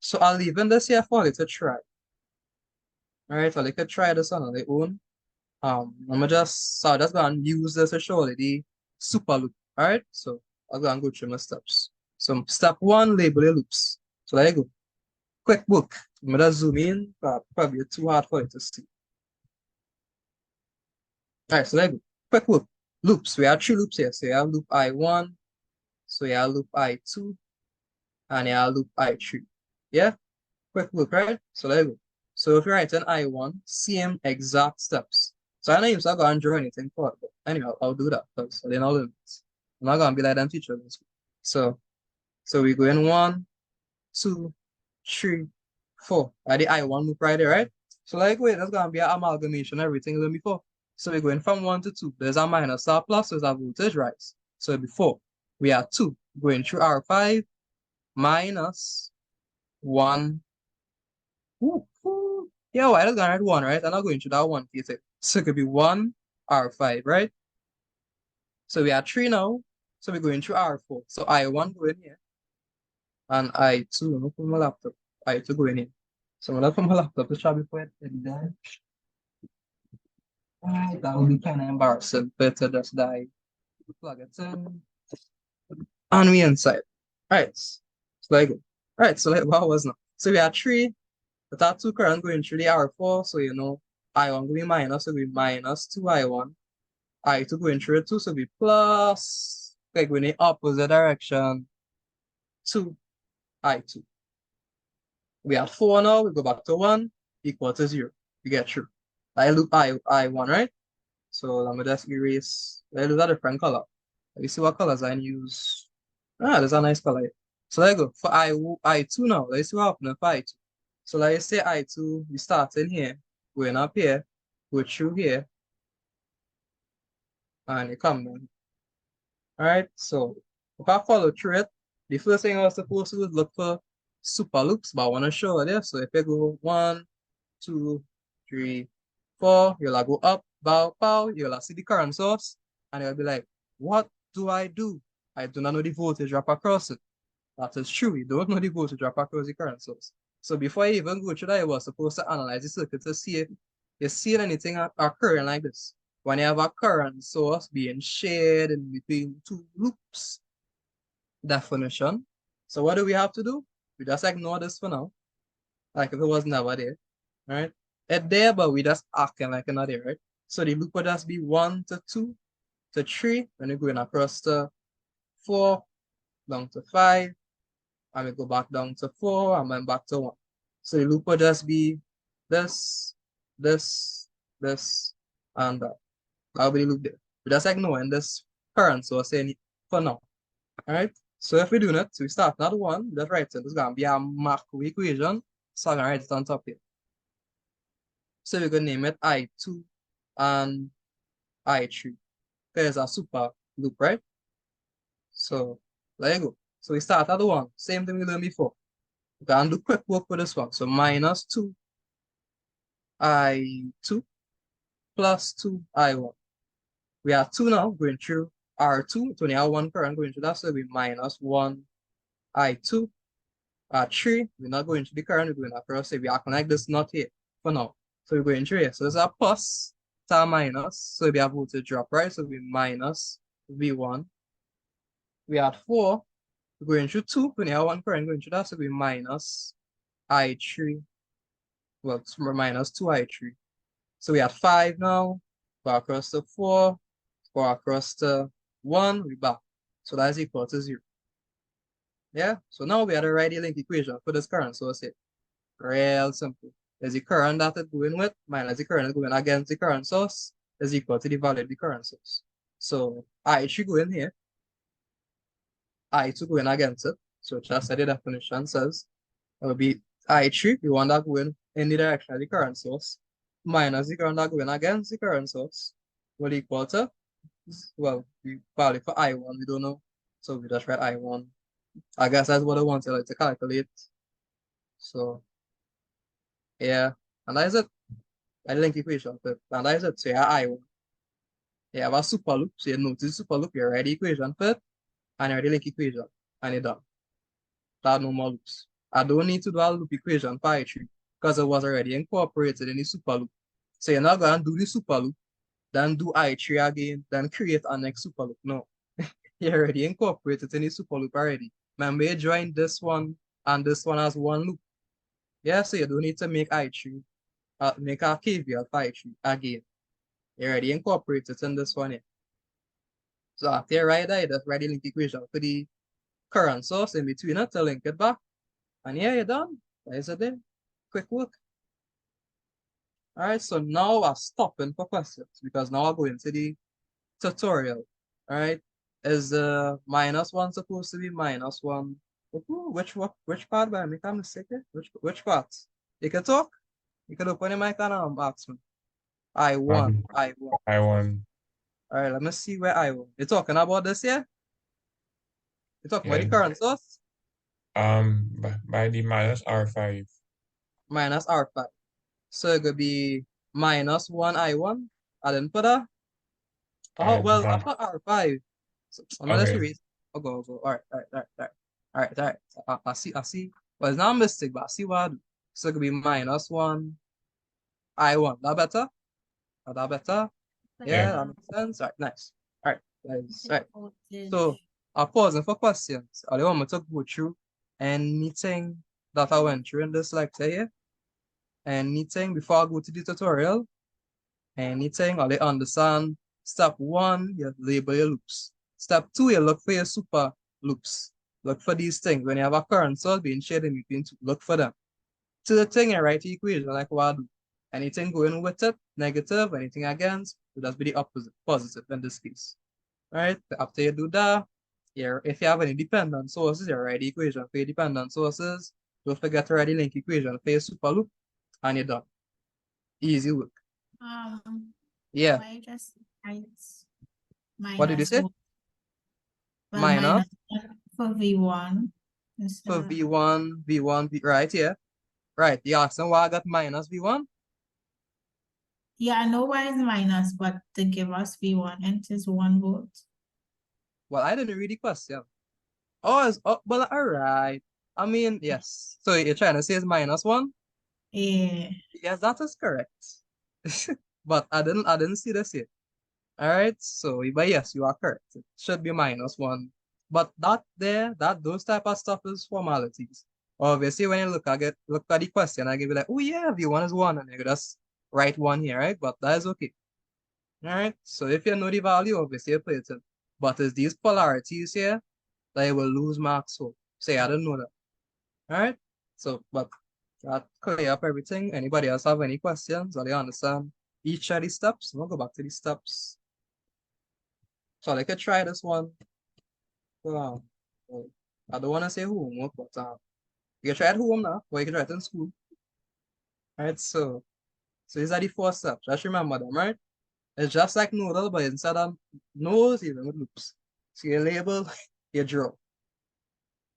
So I'll leave in this here for you to try. All right, so you could try this on their own. I'm just gonna use this to show you the super loop. All right, so I'm gonna go through my steps. So step one, label the loops. So there you go. Quick book. I'm gonna zoom in, but probably too hard for you to see. All right, so there you go. Quick loop. Loops. We have three loops here. So you have loop I1, so you have loop I2, and you have loop I3. Yeah? Quick loop, right? So there you go. So if you write an I1, same exact steps. So I know you're not going to draw anything for it, but anyway, I'll do that because I didn't know limits. I'm not going to be like them teachers in school. So we go in 1, 2, 3, 4. The I1 loop right there, right? So like wait, that's gonna be an amalgamation, everything than before. So we're going from 1 to 2. There's a minus, a plus, there's a voltage rise. So before we have 2 going through R5 minus 1. Ooh, ooh. Yeah, why that's gonna write 1, right? I'm not going through that 1 case. So it could be 1 R5, right? So we have 3 now. So we're going through R4. So I1 going here and I2, no from my laptop. I2 going in. So I'm gonna put my laptop to try before it die. That would be kind of embarrassing. Better just die. Plug it in. And we inside. Right. So like right, so like what was now? So we have 3, but that 2 current going through the R4, so you know I1 will be minus, so we minus 2I1. I2 going through it 2, so we plus, like going in the opposite direction, 2I2. We have 4 now, we go back to 1, equal to 0. You get through. I loop I1, right? So let me just erase. Let's use a different color. Let me see what colors I use. Ah, there's a nice color here. So let go. For I2 now. Let's see what happens for I2. So let's say I2, we start in here, going up here, go through here, and you come down. Alright, so if I follow through it, the first thing I was supposed to do is look for super loops, but I want to show you there. So if I go 1, 2, 3, 4, you'll like go up, bow, bow, you'll like see the current source, and you'll be like, what do I do? I do not know the voltage drop across it. That is true, you don't know the voltage drop across the current source. So before you even go through that, you were supposed to analyze the circuit to see if you see anything occurring like this. When you have a current source being shared in between two loops, definition. So what do we have to do? We just ignore this for now, like if it was never there, right? It's there, but we just acting like it's not there, right? So the loop would just be 1 to 2 to 3, and we're going across to 4, down to 5, and we go back down to 4, and then back to 1. So the loop would just be this, this, this, and that. That'll be the loop there. We just ignoring this current source in for now. All right. So if we do that, so we start another one, just write it. It's gonna be a Markov equation. So I'm gonna write it on top here. So we're gonna name it I2 and I3. There's a super loop, right? So there you go. So we start another one. Same thing we learned before. We can do quick work for this one. So minus 2 I2 plus 2 I1. We have 2 now going through R2. So we have 1 current going through that. So we minus 1 I2. 3, we're not going to the current, we're going across. So we are like this not here for now. So we're going through here. So there's a plus to a minus. So we have voltage drop, right? So we minus V1. We had 4 going through 2, when you have 1 current going through that, so we minus I3. Well, it's minus 2I3. So we had 5 now. Go across to 4. Go across to 1. We back. So that's equal to 0. Yeah. So now we have to write the link equation for this current source here. Real simple. There's the current that it's going with minus the current going against the current source is equal to the value of the current source. So I should go in here. I2 going against it. So just as the definition says, it will be I3, the one that going in the direction of the current source, minus the current that going against the current source, will equal to, well, the value for I1, we don't know. So we just write I1. I guess that's what I want to like to calculate. So yeah, and that is it. I link equation, but and that is it. So you have I1. You have a super loop. So you notice super loop, you write the equation for it, and you write the link equation, and you're done. That no more loops. I don't need to do a loop equation for I3 because it was already incorporated in the super loop. So you're not going to do the super loop, then do I3 again, then create a next super loop. No, you already incorporated in the super loop already. Remember, you join this one and this one as one loop. Yeah, so you don't need to make I3, make a KVL for I3 again. You already incorporated in this one here. So after you write that, you just write the link equation for the current source in between it to link it back. And yeah, you're done. That is it there. Quick work. All right, so now I'm stopping for questions because now I'll go into the tutorial. All right, is -1 supposed to be -1? Ooh, which part? By make a mistake here? Which part? You can talk. You can open your mic and ask me. I1, Um, I1. I won. All right, let me see where I1. You're talking about this here? You're talking about Yeah. the current source? By the minus R5. Minus R5. So it could be -1 I1. I didn't put that. Oh, I well, I not put R5. So I'm gonna okay. erase. I'll go, I'll go. All right, all right, all right, all right. All right, all right. I see, I see. Well, it's not a mistake, but I see what I do. So it could be -1 I1. That better? That better? Yeah, Yeah. that makes sense. All right, nice. All right, guys. All right. So Voltage. I'll pause and for questions. I want me to go through anything that I went through in this lecture here. Anything before I go to the tutorial. Anything, or they understand. Step 1, you label your loops. Step 2, you look for your super loops. Look for these things. When you have a current source being shared in between, look for them. Third thing, you write the equation like what I do. Anything going with it, negative, anything against, it does be the opposite, positive in this case. Right? After you do that, if you have any dependent sources, you write the equation for your dependent sources. Don't forget to write the link equation for your super loop, and you're done. Easy work. Yeah. Why just write What did you minus say? one? Well, Minus minus one for V1. for V1, right here. Right. You ask them why I got minus V1? Yeah, I know why it's minus, but to give us V1 and it is 1 volt. Well, I didn't read the question. Oh, well, all right. I mean, yes. So you're trying to say it's -1? Yeah. Yes, that is correct. But I didn't see this yet. All right. So, but yes, you are correct. It should be -1. But those type of stuff is formalities. Obviously, when you look at the question, I give you like, oh yeah, V1 is 1, and you just write 1 here, right? But that is okay. All right. So if you know the value, obviously you play it in. But it's these polarities here that you will lose marks for. Say I don't know that. All right. So, but that clear up everything. Anybody else have any questions or they understand each of these steps? We'll go back to these steps. So I could try this one. Well, I don't want to say homework, but you can try at home now, or you can try it in school. All right. So these are the 4 steps. Just remember them, right? It's just like noodle, but instead of nose, even with loops. So you label, you draw.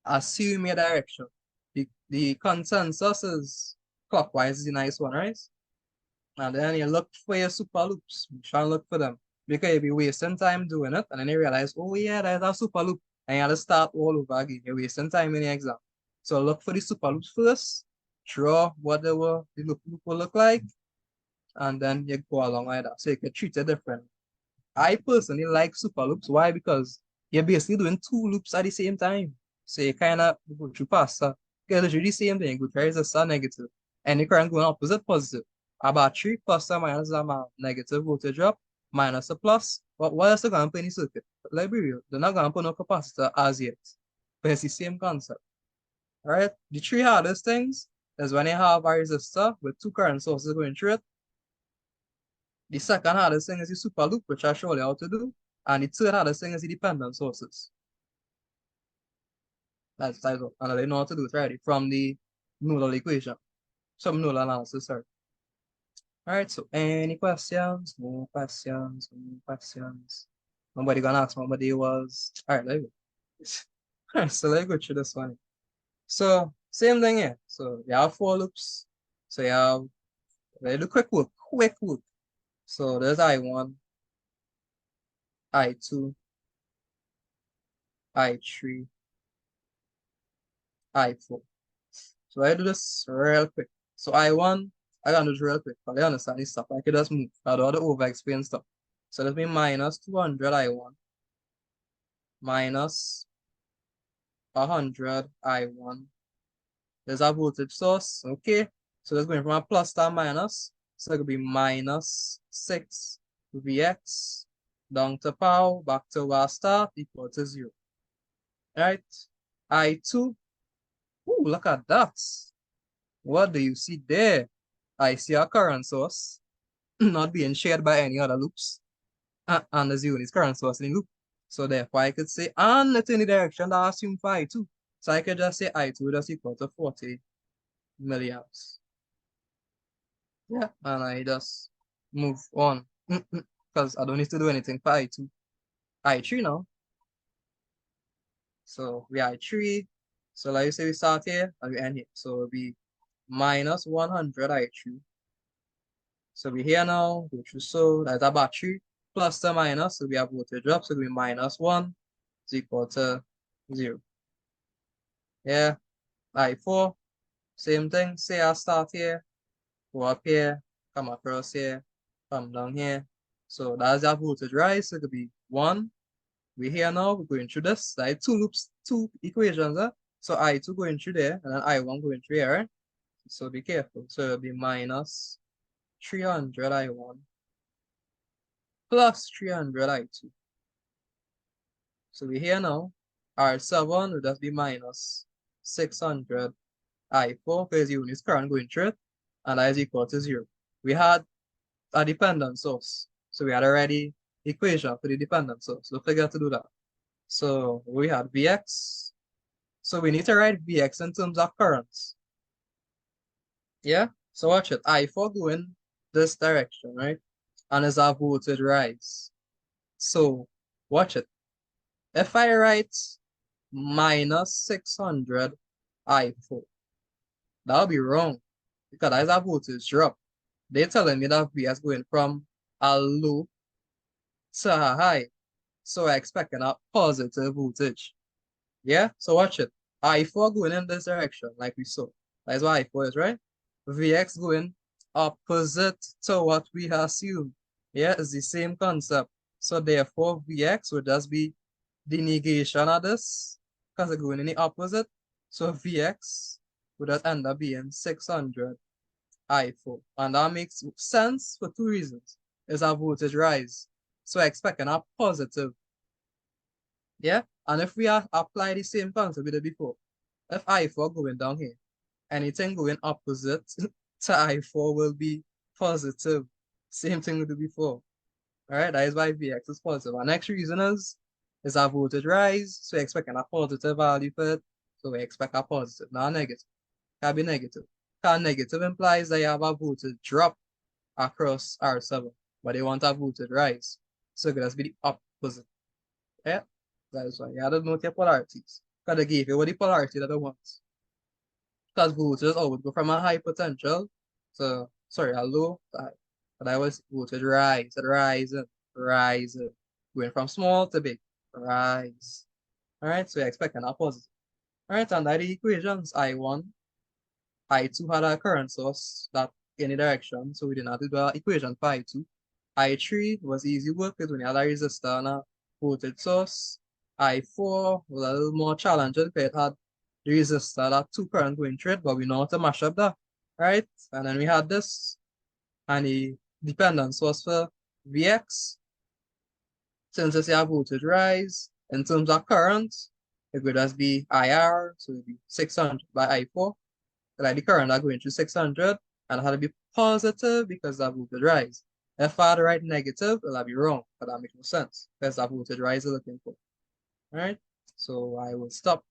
Assume your direction. The consensus is clockwise is the nice one, right? And then you look for your super loops. You try and look for them. Because you'll be wasting time doing it, and then you realize, oh yeah, there's a super loop. And you have to start all over again. You're wasting time in the exam. So look for the super loops first, draw what the loop will look like, and then you go along like that. So you can treat it different. I personally like super loops. Why? Because you're basically doing 2 loops at the same time. So you kind of go through faster. Because it's really the same thing. Good resistance are negative. And the current going opposite positive. A battery plus or minus a negative voltage drop minus a plus. But what else are going to put in the circuit? Let's be real. They're not going to put no capacitor as yet. But it's the same concept. Alright? The 3 hardest things is when you have a resistor with 2 current sources going through it. The second hardest thing is the super loop, which I show you how to do. And the third hardest thing is the dependent sources. That's all. And I know how to do it already from the nodal equation. Some nodal analysis, sorry. All right, so any questions? No questions, no questions. Nobody gonna ask nobody was. All right, let me go. All right, so let's go through this one. So same thing here. So you have 4 loops. So you have, let's do quick work. So there's I1, I2, I3, I4. So I do this real quick. So I1, I gotta do this real quick, but I understand this stuff. I could just move. I don't want to over explain stuff. So let me minus 200 I1 minus 100 I1. There's a voltage source. Okay. So that's going from a plus to a minus. So it could be minus 6 Vx down to power back to our start equal to 0. Right? I2. Ooh, look at that. What do you see there? I see a current source not being shared by any other loops. And there's unit current source in the loop. So therefore I could say, and it's in the direction that I assume for I2. So I could just say I2 just equal to 40 milliamps. Yeah, and I just move on. Because I don't need to do anything for I2. I3 now. So we are I3. So like you say we start here and we end here. So it'll be minus 100 I3. So we here now, go through so that's a battery. Plus the minus, so we have voltage drop, so it'll be minus 1 is equal to 0. Yeah, I4, same thing. Say I start here, go up here, come across here, come down here. So that's our voltage rise. So it could be 1. We're here now, we're going through this. Like two loops, two equations. So I2 going through there, and then I1 going through here, right? So be careful. So it'll be minus 300 I1 plus 300 I2. So we're here now. R7 will just be minus 600 I4 because unit current going through it, and that is equal to 0. We had a dependent source. So we had already equation for the dependent source. Don't forget to do that. So we had Vx. So we need to write Vx in terms of currents. Yeah? So watch it. I4 going this direction, right? And as our voltage rise. So watch it. If I write minus 600 I4, that'll be wrong because as our voltage drop, they're telling me that Vx going from a low to a high. So I expecting a positive voltage. Yeah, so watch it. I4 going in this direction, like we saw. That's what I4 is, right? Vx going opposite to what we assume. Yeah, it's the same concept. So therefore, Vx would just be the negation of this, because it's going in the opposite. So Vx would just end up being 600 I4. And that makes sense for two reasons. It's a voltage rise. So expecting a positive. Yeah? And if we apply the same concept we did before, if I4 going down here, anything going opposite to I4 will be positive. Same thing we did before. Alright, that is why Vx is positive. Our next reason is our voltage rise. So we're expecting a positive value for it. So we expect a positive, not a negative. Can be negative. Because negative implies that you have a voltage drop across R7, but they want a voltage rise. So it has be the opposite. Yeah? That is why you have to note your polarities. Because they give you what the polarity that they want. Because voltage always go from a high potential to, sorry, a low to high. But I was voltage rise, rising, going from small to big, rise. Alright, so you're expecting a positive. Alright, and that the equations, I1, I2 had a current source that any direction, so we didn't have to do an equation for I2. I3 was easy work because when you had a resistor and a voltage source. I4 was a little more challenging because it had the resistor that two current going through it, but we know how to mash up that, right? And then we had this, and the dependent source for Vx. Since it's a voltage rise, in terms of current, it would just be IR, so it would be 600 by I4. Like the current are going through 600, and it had to be positive because that voltage rise. If I had to write negative, it'll be wrong, but that makes no sense because that voltage rise is looking for. All right, so I will stop